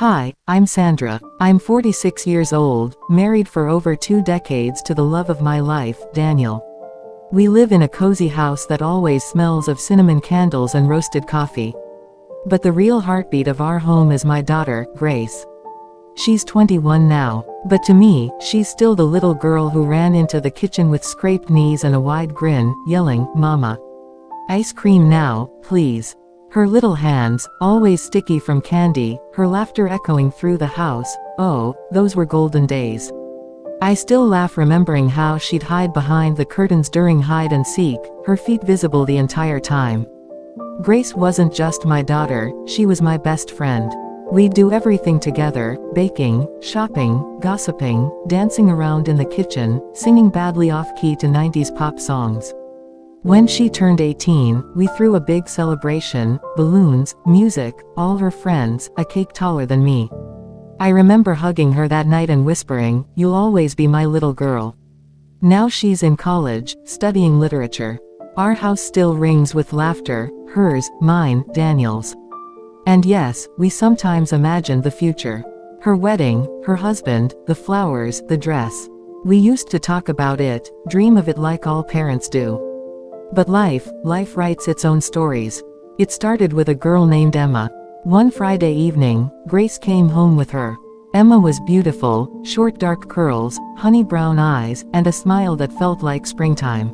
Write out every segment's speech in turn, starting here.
Hi, I'm Sandra. I'm 46 years old, married for over 2 decades to the love of my life, Daniel. We live in a cozy house that always smells of cinnamon candles and roasted coffee. But the real heartbeat of our home is my daughter, Grace. She's 21 now, but to me, she's still the little girl who ran into the kitchen with scraped knees and a wide grin, yelling, "Mama. Ice cream now, please." Her little hands, always sticky from candy, her laughter echoing through the house. Oh, those were golden days. I still laugh remembering how she'd hide behind the curtains during hide and seek, her feet visible the entire time. Grace wasn't just my daughter, she was my best friend. We'd do everything together, baking, shopping, gossiping, dancing around in the kitchen, singing badly off-key to 90s pop songs. When she turned 18, we threw a big celebration, balloons, music, all her friends, a cake taller than me. I remember hugging her that night and whispering, "You'll always be my little girl." Now she's in college, studying literature. Our house still rings with laughter, hers, mine, Daniel's. And yes, we sometimes imagine the future. Her wedding, her husband, the flowers, the dress. We used to talk about it, dream of it like all parents do. But life writes its own stories. It started with a girl named Emma. One Friday evening, Grace came home with her. Emma was beautiful, short dark curls, honey brown eyes, and a smile that felt like springtime.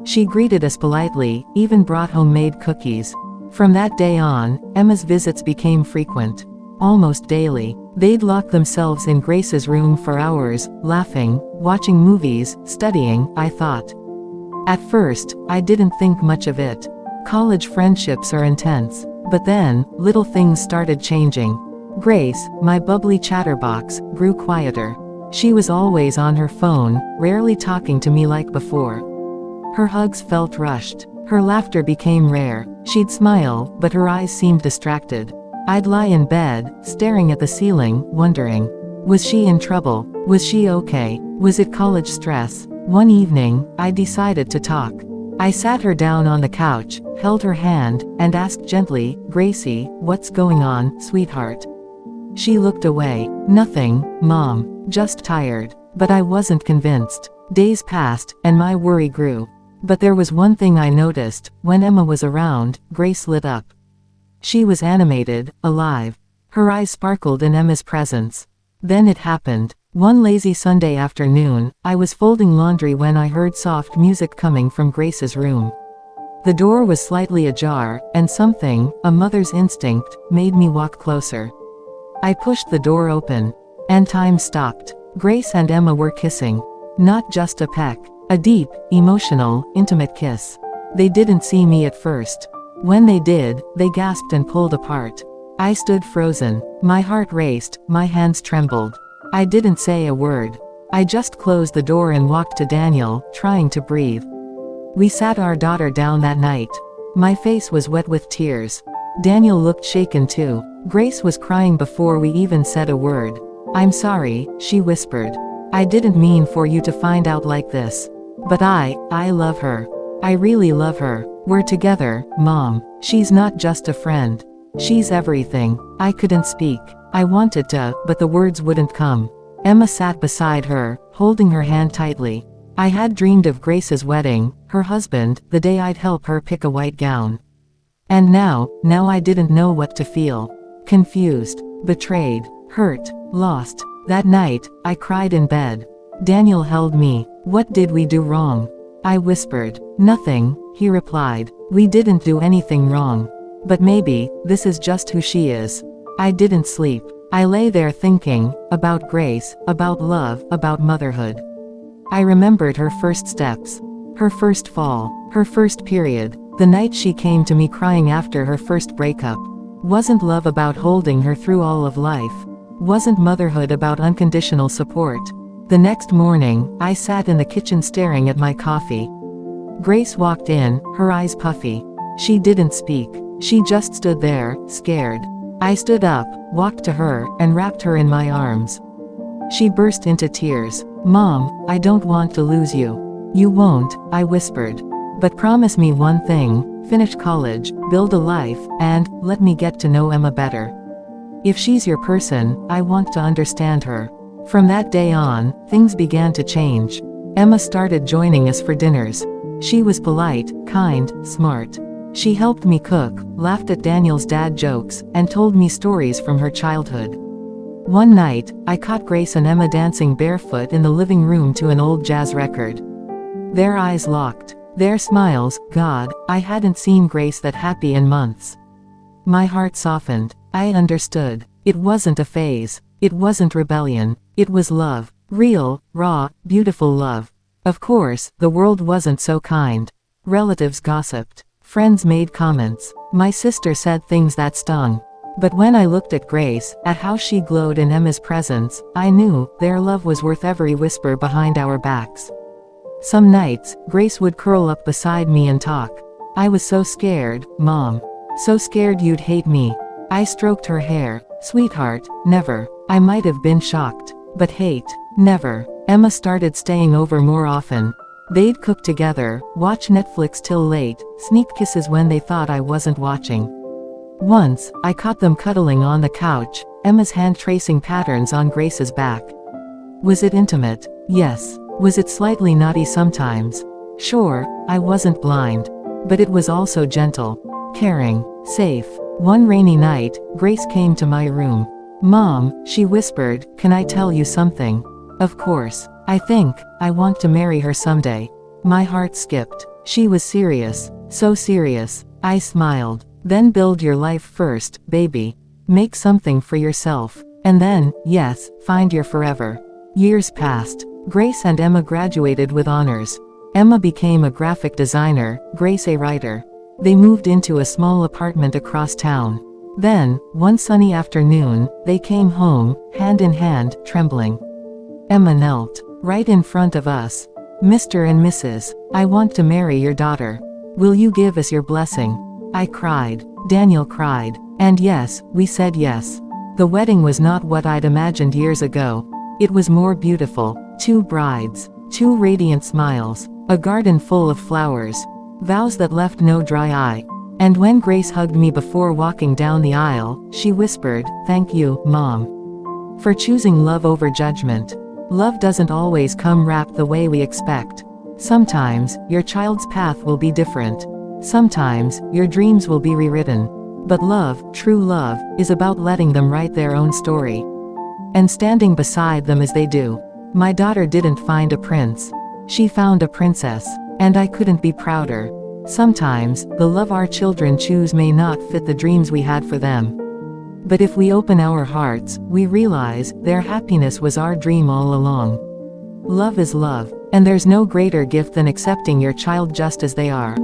She greeted us politely, even brought homemade cookies. From that day on, Emma's visits became frequent. Almost daily. They'd lock themselves in Grace's room for hours, laughing, watching movies, studying, I thought. At first, I didn't think much of it. College friendships are intense. But then, little things started changing. Grace, my bubbly chatterbox, grew quieter. She was always on her phone, rarely talking to me like before. Her hugs felt rushed. Her laughter became rare. She'd smile, but her eyes seemed distracted. I'd lie in bed, staring at the ceiling, wondering, was she in trouble? Was she okay? Was it college stress? One evening, I decided to talk. I sat her down on the couch, held her hand, and asked gently, "Gracie, what's going on, sweetheart?" She looked away. "Nothing, Mom. Just tired." But I wasn't convinced. Days passed, and my worry grew. But there was one thing I noticed. When Emma was around, Grace lit up. She was animated, alive. Her eyes sparkled in Emma's presence. Then it happened. One lazy Sunday afternoon, I was folding laundry when I heard soft music coming from Grace's room. The door was slightly ajar, and something, a mother's instinct, made me walk closer. I pushed the door open. And time stopped. Grace and Emma were kissing. Not just a peck. A deep, emotional, intimate kiss. They didn't see me at first. When they did, they gasped and pulled apart. I stood frozen. My heart raced, my hands trembled. I didn't say a word. I just closed the door and walked to Daniel, trying to breathe. We sat our daughter down that night. My face was wet with tears. Daniel looked shaken too. Grace was crying before we even said a word. "I'm sorry," she whispered. "I didn't mean for you to find out like this. But I love her. I really love her. We're together, Mom. She's not just a friend. She's everything." I couldn't speak. I wanted to, but the words wouldn't come. Emma sat beside her, holding her hand tightly. I had dreamed of Grace's wedding, her husband, the day I'd help her pick a white gown. And now I didn't know what to feel. Confused, betrayed, hurt, lost. That night, I cried in bed. Daniel held me. "What did we do wrong?" I whispered. "Nothing," he replied. "We didn't do anything wrong. But maybe, this is just who she is." I didn't sleep. I lay there thinking, about Grace, about love, about motherhood. I remembered her first steps. Her first fall. Her first period. The night she came to me crying after her first breakup. Wasn't love about holding her through all of life? Wasn't motherhood about unconditional support? The next morning, I sat in the kitchen staring at my coffee. Grace walked in, her eyes puffy. She didn't speak. She just stood there, scared. I stood up, walked to her, and wrapped her in my arms. She burst into tears. "Mom, I don't want to lose you." "You won't," I whispered. "But promise me one thing, finish college, build a life, and let me get to know Emma better." If she's your person, I want to understand her. From that day on, things began to change. Emma started joining us for dinners. She was polite, kind, smart. She helped me cook, laughed at Daniel's dad jokes, and told me stories from her childhood. One night, I caught Grace and Emma dancing barefoot in the living room to an old jazz record. Their eyes locked. Their smiles, God, I hadn't seen Grace that happy in months. My heart softened. I understood. It wasn't a phase. It wasn't rebellion. It was love. Real, raw, beautiful love. Of course, the world wasn't so kind. Relatives gossiped. Friends made comments. My sister said things that stung. But when I looked at Grace, at how she glowed in Emma's presence, I knew their love was worth every whisper behind our backs. Some nights, Grace would curl up beside me and talk. I was so scared, Mom. So scared you'd hate me. I stroked her hair. Sweetheart, never. I might have been shocked. But hate, never. Emma started staying over more often. They'd cook together, watch Netflix till late, sneak kisses when they thought I wasn't watching. Once, I caught them cuddling on the couch, Emma's hand tracing patterns on Grace's back. Was it intimate? Yes. Was it slightly naughty sometimes? Sure, I wasn't blind. But it was also gentle, caring, safe. One rainy night, Grace came to my room. Mom, she whispered, can I tell you something? Of course. I want to marry her someday. My heart skipped. She was serious. So serious. I smiled. Then build your life first, baby. Make something for yourself. And then, yes, find your forever. Years passed. Grace and Emma graduated with honors. Emma became a graphic designer, Grace a writer. They moved into a small apartment across town. Then, one sunny afternoon, they came home, hand in hand, trembling. Emma knelt right in front of us. Mr. and Mrs., I want to marry your daughter. Will you give us your blessing? I cried. Daniel cried. And yes, we said yes. The wedding was not what I'd imagined years ago. It was more beautiful. 2 brides. 2 radiant smiles. A garden full of flowers. Vows that left no dry eye. And when Grace hugged me before walking down the aisle, she whispered, thank you, Mom. For choosing love over judgment. Love doesn't always come wrapped the way we expect. Sometimes, your child's path will be different. Sometimes, your dreams will be rewritten. But love, true love, is about letting them write their own story. And standing beside them as they do. My daughter didn't find a prince. She found a princess. And I couldn't be prouder. Sometimes, the love our children choose may not fit the dreams we had for them. But if we open our hearts, we realize their happiness was our dream all along. Love is love, and there's no greater gift than accepting your child just as they are.